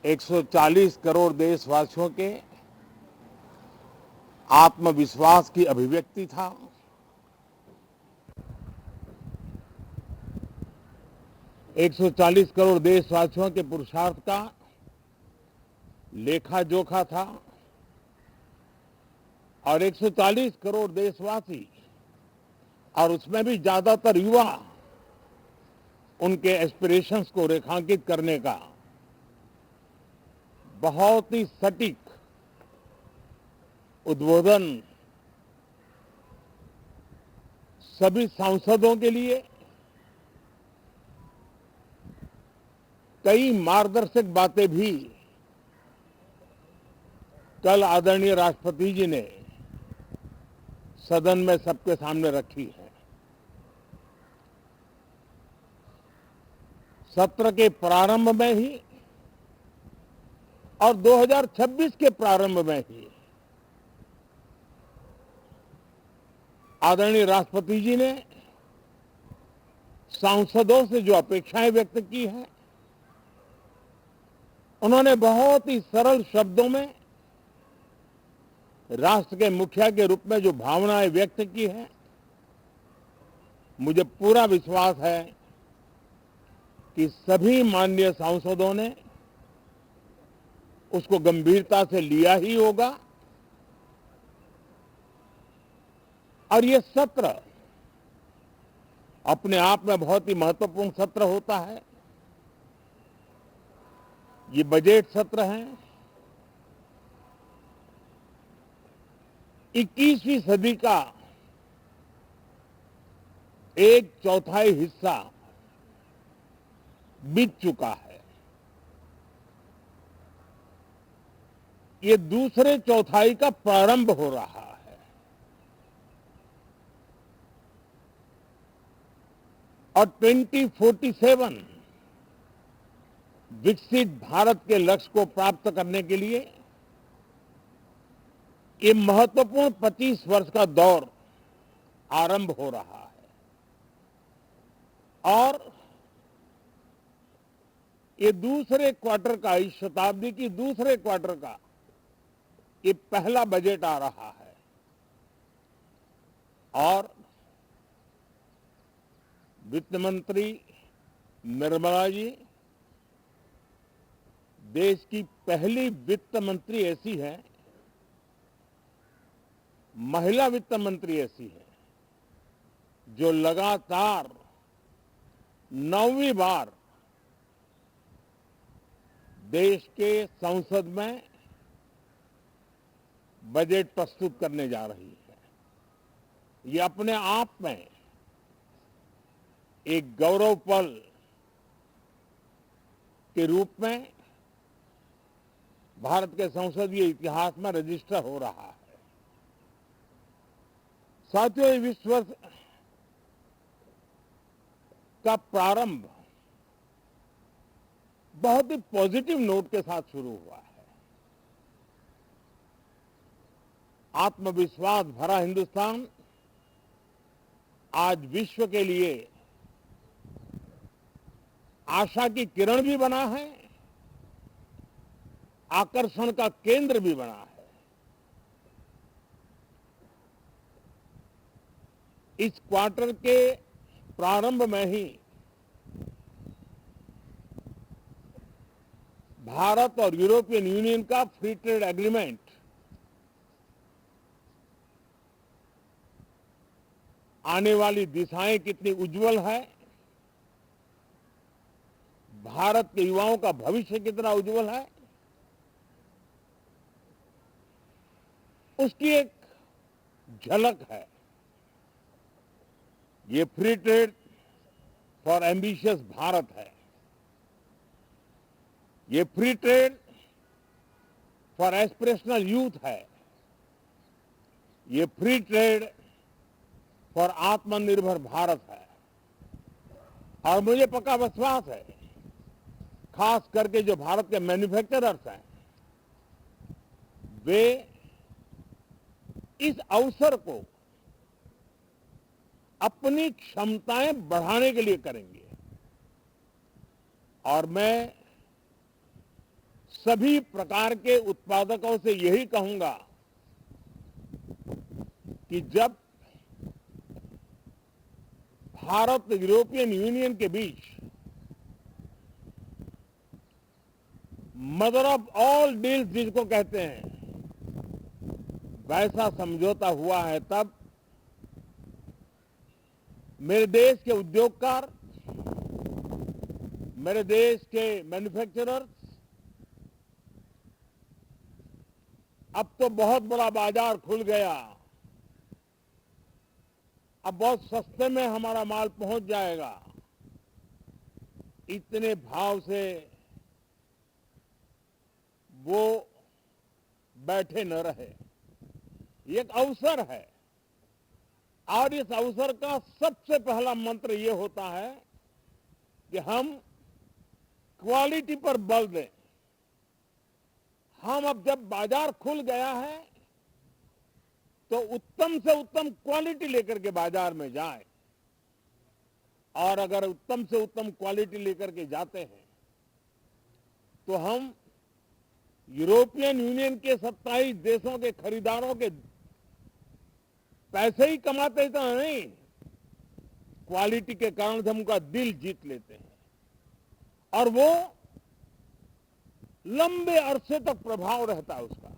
140 करोड़ देशवासियों के आत्मविश्वास की अभिव्यक्ति था। 140 करोड़ देशवासियों के पुरुषार्थ का लेखा जोखा था और 140 करोड़ देशवासी और उसमें भी ज्यादातर युवा उनके एस्पिरेशंस को रेखांकित करने का बहुत ही सटीक उद्बोधन सभी सांसदों के लिए कई मार्गदर्शक बातें भी कल आदरणीय राष्ट्रपति जी ने सदन में सबके सामने रखी है। सत्र के प्रारंभ में ही और 2026 के प्रारंभ में ही आदरणीय राष्ट्रपति जी ने सांसदों से जो अपेक्षाएं व्यक्त की हैं, उन्होंने बहुत ही सरल शब्दों में राष्ट्र के मुखिया के रूप में जो भावनाएं व्यक्त की हैं, मुझे पूरा विश्वास है कि सभी माननीय सांसदों ने उसको गंभीरता से लिया ही होगा और ये सत्र अपने आप में बहुत ही महत्वपूर्ण सत्र होता है। ये बजट सत्र है। 21वीं सदी का एक चौथाई हिस्सा बीत चुका है। ये दूसरे चौथाई का प्रारंभ हो रहा है और 2047 विकसित भारत के लक्ष्य को प्राप्त करने के लिए ये महत्वपूर्ण 25 वर्ष का दौर आरंभ हो रहा है और ये दूसरे क्वार्टर का, इस शताब्दी की दूसरे क्वार्टर का ये पहला बजट आ रहा है और वित्त मंत्री निर्मला जी देश की पहली वित्त मंत्री ऐसी है, महिला वित्त मंत्री ऐसी है जो लगातार 9वीं बार देश के संसद में बजट प्रस्तुत करने जा रही है। ये अपने आप में एक गौरव पल के रूप में भारत के संसदीय इतिहास में रजिस्टर हो रहा है। साथियों, इस वर्ष का प्रारंभ बहुत ही पॉजिटिव नोट के साथ शुरू हुआ है। आत्मविश्वास भरा हिंदुस्तान आज विश्व के लिए आशा की किरण भी बना है, आकर्षण का केंद्र भी बना है। इस क्वार्टर के प्रारंभ में ही भारत और यूरोपियन यूनियन का फ्री ट्रेड एग्रीमेंट आने वाली दिशाएं कितनी उज्जवल है, भारत के युवाओं का भविष्य कितना उज्जवल है, उसकी एक झलक है। ये free trade for ambitious Bharat है। ये free trade for aspirational youth है। ये फ्री ट्रेड फॉर आत्मनिर्भर भारत है। और मुझे पक्का विश्वास है, खास करके जो भारत के मैन्युफैक्चरर्स हैं, वे इस अवसर को अपनी क्षमताएं बढ़ाने के लिए करेंगे। और मैं सभी प्रकार के उत्पादकों से यही कहूंगा कि जब भारत यूरोपियन यूनियन के बीच मदर ऑफ ऑल डील्स जिसको कहते हैं वैसा समझौता हुआ है, तब मेरे देश के उद्योगकार, मेरे देश के मैन्युफैक्चरर्स अब तो बहुत बड़ा बाजार खुल गया, अब बहुत सस्ते में हमारा माल पहुंच जाएगा, इतने भाव से वो बैठे न रहे। ये एक अवसर है और इस अवसर का सबसे पहला मंत्र ये होता है कि हम क्वालिटी पर बल दें। हम अब जब बाजार खुल गया है तो उत्तम से उत्तम क्वालिटी लेकर के बाजार में जाए, और अगर उत्तम से उत्तम क्वालिटी लेकर के जाते हैं तो हम यूरोपियन यूनियन के 27 देशों के खरीदारों के पैसे ही कमाते तो नहीं, क्वालिटी के कारण से हम उनका दिल जीत लेते हैं और वो लंबे अरसे तक प्रभाव रहता है, उसका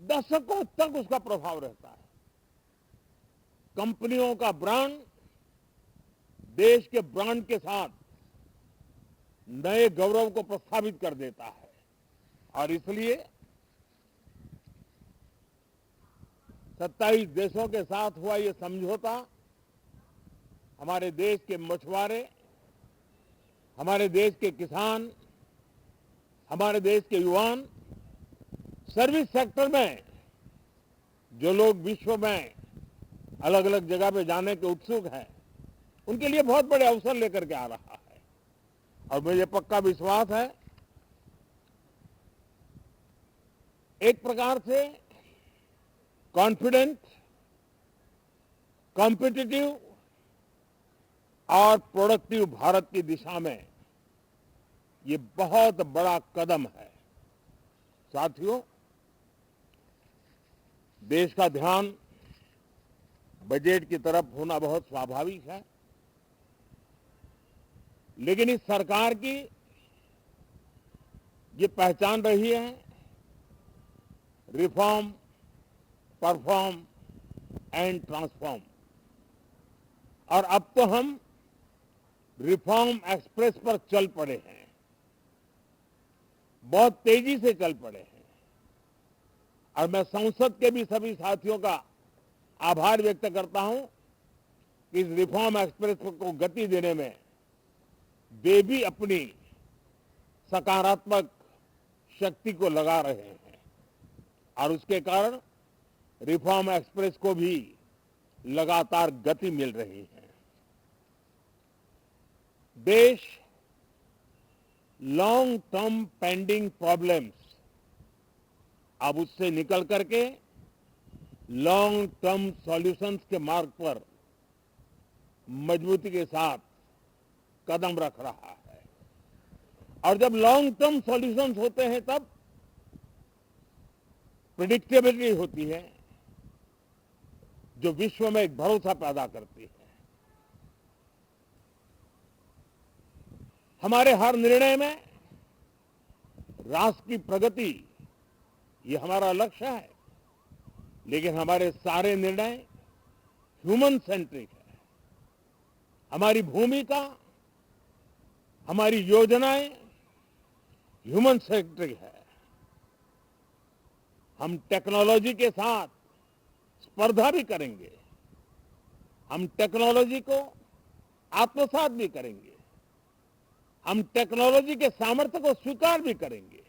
दशकों तक उसका प्रभाव रहता है। कंपनियों का ब्रांड देश के ब्रांड के साथ नए गौरव को प्रस्थापित कर देता है, और इसलिए 27 देशों के साथ हुआ ये समझौता हमारे देश के मछुआरे, हमारे देश के किसान, हमारे देश के युवान, सर्विस सेक्टर में जो लोग विश्व में अलग अलग जगह पे जाने के उत्सुक हैं, उनके लिए बहुत बड़े अवसर लेकर के आ रहा है। और मुझे पक्का विश्वास है एक प्रकार से कॉन्फिडेंट, कॉम्पिटिटिव और प्रोडक्टिव भारत की दिशा में ये बहुत बड़ा कदम है। साथियों, देश का ध्यान बजट की तरफ होना बहुत स्वाभाविक है, लेकिन इस सरकार की ये पहचान रही है रिफॉर्म, परफॉर्म एंड ट्रांसफॉर्म, और अब तो हम रिफॉर्म एक्सप्रेस पर चल पड़े हैं, बहुत तेजी से चल पड़े हैं। और मैं संसद के भी सभी साथियों का आभार व्यक्त करता हूं कि इस रिफॉर्म एक्सप्रेस को गति देने में वे भी अपनी सकारात्मक शक्ति को लगा रहे हैं, और उसके कारण रिफॉर्म एक्सप्रेस को भी लगातार गति मिल रही है। देश लॉन्ग टर्म पेंडिंग प्रॉब्लम्स अब उससे निकल करके लॉन्ग टर्म सॉल्यूशंस के मार्ग पर मजबूती के साथ कदम रख रहा है, और जब लॉन्ग टर्म सॉल्यूशंस होते हैं तब प्रेडिक्टेबिलिटी होती है जो विश्व में एक भरोसा पैदा करती है। हमारे हर निर्णय में राष्ट्र की प्रगति ये हमारा लक्ष्य है, लेकिन हमारे सारे निर्णय ह्यूमन सेंट्रिक है। हमारी भूमिका, हमारी योजनाएं ह्यूमन सेंट्रिक है। हम टेक्नोलॉजी के साथ स्पर्धा भी करेंगे, हम टेक्नोलॉजी को आत्मसात भी करेंगे, हम टेक्नोलॉजी के सामर्थ्य को स्वीकार भी करेंगे,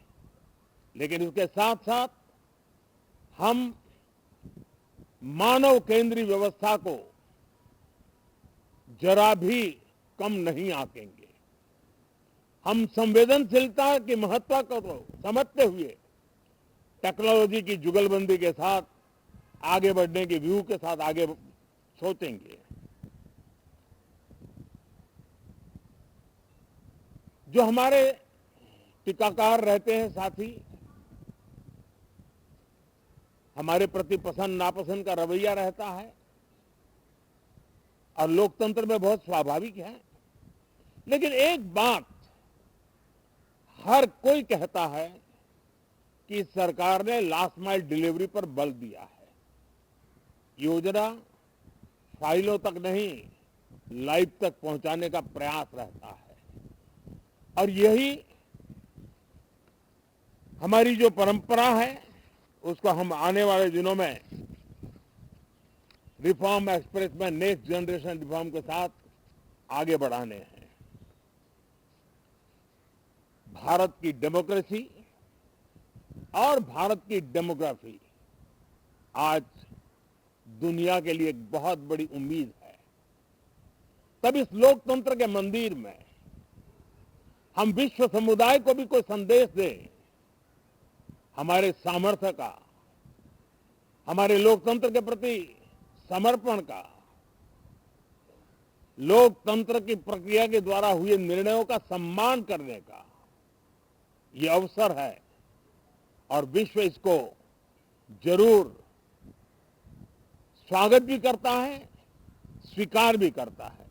लेकिन उसके साथ साथ हम मानव केंद्रीय व्यवस्था को जरा भी कम नहीं आंकेंगे। हम संवेदनशीलता के महत्व को समझते हुए टेक्नोलॉजी की जुगलबंदी के साथ आगे बढ़ने के व्यू के साथ आगे सोचेंगे। जो हमारे टीकाकार रहते हैं साथी, हमारे प्रति पसंद नापसंद का रवैया रहता है और लोकतंत्र में बहुत स्वाभाविक है। लेकिन एक बात हर कोई कहता है कि सरकार ने लास्ट माइल डिलीवरी पर बल दिया है। योजना फाइलों तक नहीं, लाइव तक पहुंचाने का प्रयास रहता है और यही हमारी जो परंपरा है उसको हम आने वाले दिनों में रिफॉर्म एक्सप्रेस में नेक्स्ट जनरेशन रिफॉर्म के साथ आगे बढ़ाने हैं। भारत की डेमोक्रेसी और भारत की डेमोग्राफी आज दुनिया के लिए एक बहुत बड़ी उम्मीद है। तब इस लोकतंत्र के मंदिर में हम विश्व समुदाय को भी कोई संदेश दें हमारे सामर्थ्य का, हमारे लोकतंत्र के प्रति समर्पण का, लोकतंत्र की प्रक्रिया के द्वारा हुए निर्णयों का सम्मान करने का ये अवसर है और विश्व इसको जरूर स्वागत भी करता है, स्वीकार भी करता है।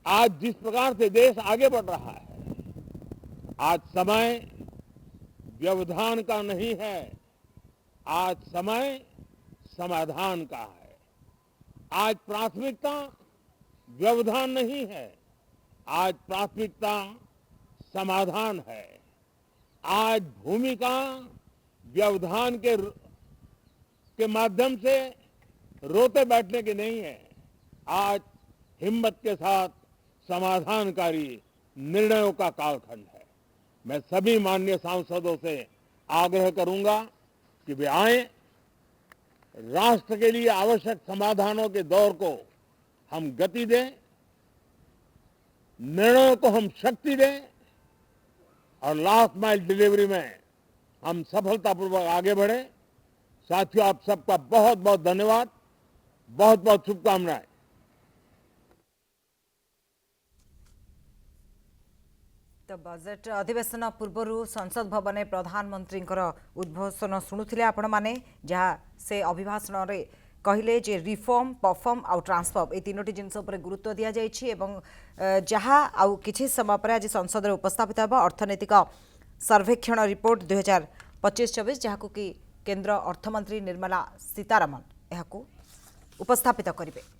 आज जिस प्रकार से देश आगे बढ़ रहा है, आज समय व्यवधान का नहीं है, आज समय समाधान का है। आज प्राथमिकता व्यवधान नहीं है, आज प्राथमिकता समाधान है। आज भूमिका व्यवधान के माध्यम से रोते बैठने की नहीं है, आज हिम्मत के साथ समाधानकारी निर्णयों का कालखंड है। मैं सभी माननीय सांसदों से आग्रह करूंगा कि वे आए, राष्ट्र के लिए आवश्यक समाधानों के दौर को हम गति दें, निर्णयों को हम शक्ति दें और लास्ट माइल डिलीवरी में हम सफलतापूर्वक आगे बढ़े। साथियों, आप सबका बहुत बहुत धन्यवाद, बहुत बहुत शुभकामनाएं। तो बजेट अधिवेशन पूर्वर संसद भवन में प्रधानमंत्री उद्घोषण शुणुले आपण मैंने जहाँ से अभिभाषण रे कहले जे रिफॉर्म, परफॉर्म आउ ट्रांसफॉर्म ये तीनोटी जिनस उपर गुरुत्व दि जाइए जहाँ आउ किछि समय पर आज संसद में उपस्थापित होगा अर्थनैतिक सर्वेक्षण रिपोर्ट 2025-24 जहाँ कि केंद्र अर्थमंत्री निर्मला सीतारमण यह उपस्थापित करेंगे।